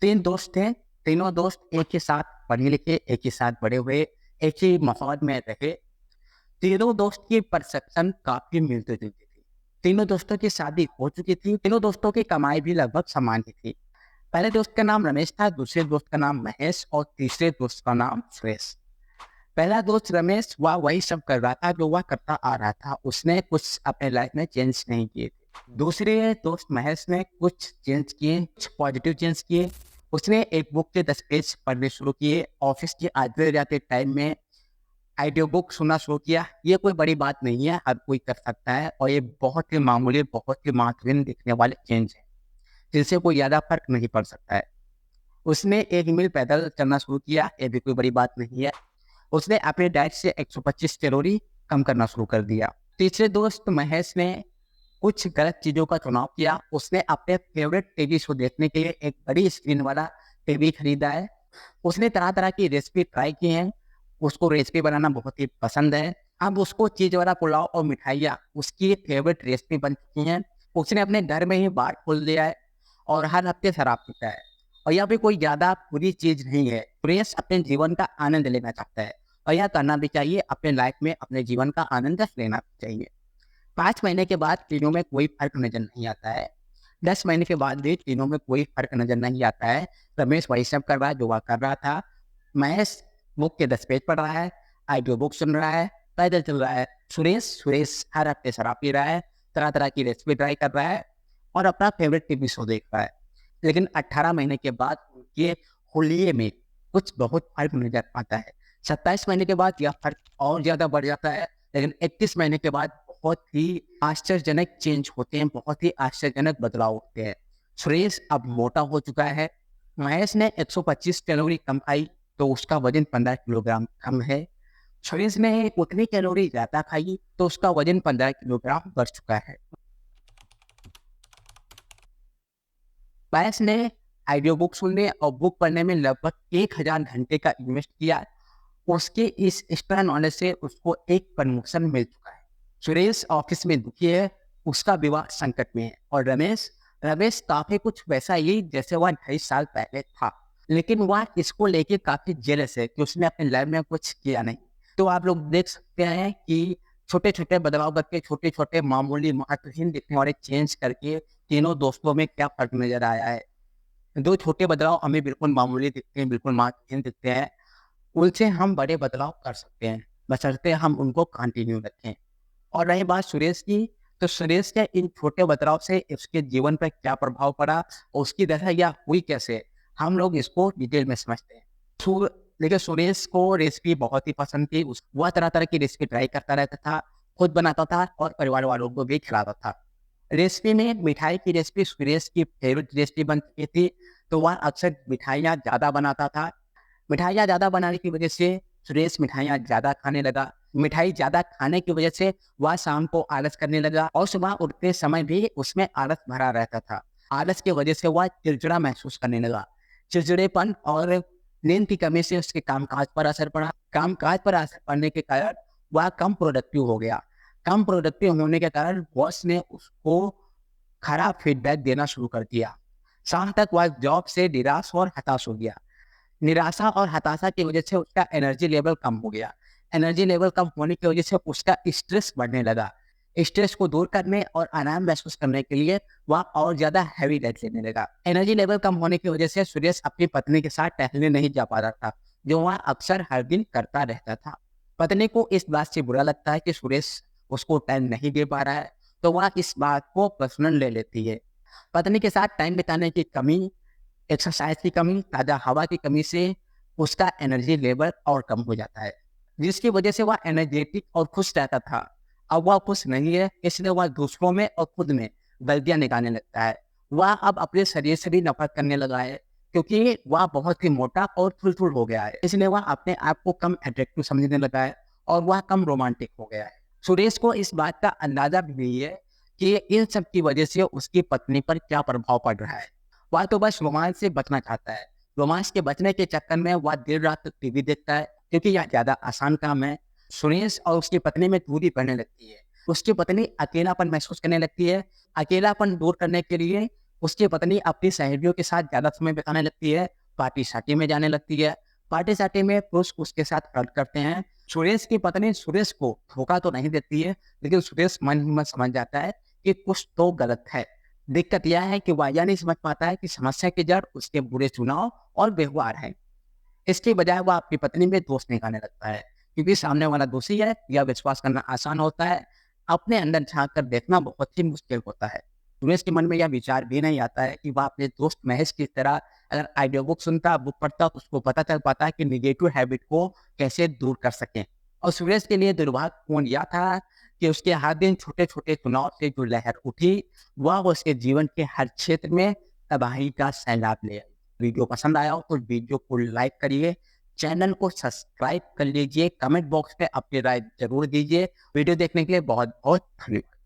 तीन दोस्त थे। तीनों दोस्त एक ही साथ पढ़े लिखे, एक ही साथ बड़े हुए, एक ही माहौल में रहे। तीनों दोस्त की परसेप्शन काफी मिलती जुलती थी। तीनों दोस्तों की शादी हो चुकी थी, तीनों दोस्तों की कमाई भी लगभग समान ही थी। पहले दोस्त का नाम रमेश था, दूसरे दोस्त का नाम महेश और तीसरे दोस्त का नाम सुरेश। पहला दोस्त रमेश वह वही सब कर रहा था जो वह करता आ रहा था, उसने कुछ अपने लाइफ में चेंज नहीं किए थे। दूसरे दोस्त महेश ने कुछ चेंज किए, कुछ पॉजिटिव चेंज किए। उसने एक बुक के 10 पेज पढ़ने शुरू किए, ऑफिस के आते जाते टाइम में ऑडियो बुक सुनना शुरू किया। ये कोई बड़ी बात नहीं है, हर कोई कर सकता है और ये बहुत ही मामूली, बहुत ही महत्वहीन दिखने वाले चेंज है जिनसे कोई ज्यादा फर्क नहीं पड़ सकता है। उसने 1 मील पैदल चलना शुरू किया, ये भी कोई बड़ी बात नहीं है। उसने अपने डाइट से 125 कैलोरी कम करना शुरू कर दिया। तीसरे दोस्त महेश ने कुछ गलत चीजों का चुनाव किया। उसने अपने फेवरेट टीवी शो देखने के लिए एक बड़ी स्क्रीन वाला टीवी खरीदा है। उसने तरह तरह की रेसिपी ट्राई की हैं। उसको रेसिपी बनाना बहुत ही पसंद है। अब उसको चीज वाला पुलाव और मिठाइयाँ उसकी फेवरेट रेसिपी बन चुकी हैं। उसने अपने घर में ही बार खोल दिया है और हर हफ्ते शराब पीता है। और यह भी कोई ज्यादा बुरी चीज नहीं है। सुरेश अपने जीवन का आनंद लेना चाहता है और यह करना भी चाहिए। अपने लाइफ में अपने जीवन का आनंद लेना भी चाहिए। 5 महीने के बाद तीनों में कोई फर्क नजर नहीं आता है। 10 महीने के बाद भी तीनों में कोई फर्क नजर नहीं आता है। रमेश वही सब कर रहा है जो वह कर रहा था। महेश बुक के 10 पेज पढ़ रहा है, ऑडियो बुक सुन रहा है, पैदल चल रहा है। सुरेश सुरेश हर हफ्ते शराब पी रहा है, तरह तरह की रेसिपी ट्राई कर रहा है और अपना फेवरेट टीवी शो देख रहा है। लेकिन 18 महीने के बाद उनके हुलिये में कुछ बहुत फर्क नजर आता है। 27 महीने के बाद यह फर्क और ज्यादा बढ़ जाता है। लेकिन 31 महीने के बाद बहुत ही आश्चर्यजनक चेंज होते हैं, बहुत ही आश्चर्यजनक बदलाव होते हैं। सुरेश अब मोटा हो चुका है। महेश ने 125 कैलोरी कम खाई तो उसका वजन 15 किलोग्राम कम है। सुरेश ने उतनी कैलोरी ज्यादा खाई तो उसका वजन 15 किलोग्राम बढ़ चुका है। महेश ने ऑडियो बुक सुनने और बुक पढ़ने में लगभग 1000 घंटे का इन्वेस्ट किया। उसके इस एक्स्ट्रा नॉलेज से उसको एक प्रमोशन मिल चुका है। सुरेश ऑफिस में दुखी है, उसका विवाह संकट में है। और रमेश रमेश काफी कुछ वैसा ही जैसे वह 2.5 साल पहले था। लेकिन वह इसको लेके काफी जेलस है कि उसने अपने लाइफ में कुछ किया नहीं। तो आप लोग देख सकते हैं कि छोटे छोटे बदलाव करके, छोटे छोटे मामूली महत्वहीन दिखने वाले चेंज करके तीनों दोस्तों में क्या फर्क नजर आया है। दो छोटे बदलाव हमें बिल्कुल मामूली दिखते हैं, बिल्कुल महत्वहीन दिखते हैं, उनसे हम बड़े बदलाव कर सकते हैं बशर्ते हम उनको कंटिन्यू रखें। और रही बात सुरेश की, तो सुरेश के इन छोटे बदलाव से उसके जीवन पर क्या प्रभाव पड़ा और उसकी दशा यह हुई कैसे, हम लोग इसको डिटेल में समझते हैं। देखिए, सुरेश को रेसिपी बहुत ही पसंद थी। वह तरह तरह की रेसिपी ट्राई करता रहता था, खुद बनाता था और परिवार वालों को भी खिलाता था। रेसिपी में मिठाई की रेसिपी सुरेश की फेवरेट रेसिपी बन चुकी थी, तो वह अक्सर मिठाइयाँ ज़्यादा बनाता था। मिठाइयाँ ज़्यादा बनाने की वजह से सुरेश मिठाइयाँ ज़्यादा खाने लगा। मिठाई ज़्यादा खाने की वजह से वह शाम को आलस करने लगा और सुबह उठते समय भी उसमें आलस भरा रहता था। आलस की वजह से वह चिड़चिड़ा महसूस करने लगा। चिड़चिड़ेपन और नींद की कमी से उसके कामकाज पर असर पड़ा। कामकाज पर असर पड़ने के कारण वह कम प्रोडक्टिव हो गया। कम प्रोडक्टिव होने के कारण बॉस ने उसको खराब फीडबैक देना शुरू कर दिया। शाम तक वह जॉब से निराश और हताश हो गया। निराशा और हताशा की वजह से उसका एनर्जी लेवल कम हो गया। एनर्जी लेवल कम होने की वजह से उसका स्ट्रेस बढ़ने लगा। स्ट्रेस को दूर करने और आराम महसूस करने के लिए वह और ज्यादा हैवी डाइट लेने लगा। एनर्जी लेवल कम होने की वजह से सुरेश अपनी पत्नी के साथ टहलने नहीं जा पा रहा था, जो वह अक्सर हर दिन करता रहता था। पत्नी को इस बात से बुरा लगता है कि सुरेश उसको टाइम नहीं दे पा रहा है, तो वह इस बात को पर्सनल ले लेती है। पत्नी के साथ टाइम बिताने की कमी, एक्सरसाइज की कमी, ताज़ा हवा की कमी से उसका एनर्जी लेवल और कम हो जाता है, जिसकी वजह से वह एनर्जेटिक और खुश रहता था। अब वह खुश नहीं है, इसलिए वह दूसरों में और खुद में गलतियां निकालने लगता है। वह अब अपने शरीर से भी नफरत करने लगा है, क्योंकि वह बहुत ही मोटा और थुलथुल हो गया है। इसलिए वह अपने आप को कम अट्रैक्टिव समझने लगा है और वह कम रोमांटिक हो गया है। सुरेश को इस बात का अंदाजा भी नहीं है कि इन सब की वजह से उसकी पत्नी पर क्या प्रभाव पड़ रहा है। वह तो बस रोमांस से बचना चाहता है। रोमांस के बचने के चक्कर में वह देर रात तक टीवी देखता है, क्योंकि यह ज्यादा आसान काम है। सुरेश और उसकी पत्नी में दूरी बढ़ने लगती है। उसकी पत्नी अकेलापन महसूस करने लगती है। अकेलापन दूर करने के लिए उसकी पत्नी अपनी सहेलियों के साथ ज़्यादा समय बिताने लगती है, पार्टी-शार्टी में जाने लगती है। पार्टी-शार्टी में पुरुष उसके साथ फ्लर्ट करते हैं। सुरेश की पत्नी सुरेश को धोखा तो नहीं देती है, लेकिन सुरेश मन ही मन समझ जाता है कि कुछ तो गलत है। दिक्कत यह है कि वह यह नहीं समझ पाता है कि समस्या की जड़ उसके बुरे चुनाव और व्यवहार है। इसके बजाय वह आपकी पत्नी में दोष निकालने लगता है, क्योंकि सामने वाला दोषी है, यह विश्वास करना आसान होता है, अपने अंदर झाँक कर देखना बहुत ही मुश्किल होता है। सुरेश के मन में यह विचार भी नहीं आता है कि वह अपने दोस्त महेश की तरह अगर ऑडियो बुक सुनता, बुक पढ़ता, तो उसको पता चल पाता है कि नेगेटिव हैबिट को कैसे दूर कर सकें। और सुरेश के लिए दुर्भाग्यपूर्ण यह था कि उसके हर दिन छोटे-छोटे चुनाव से जो लहर उठी, वह उसके जीवन के हर क्षेत्र में तबाही का सैलाब ले आई। वीडियो पसंद आया हो तो वीडियो को लाइक करिए, चैनल को सब्सक्राइब कर लीजिए, कमेंट बॉक्स में अपनी राय ज़रूर दीजिए। वीडियो देखने के लिए बहुत-बहुत धन्यवाद।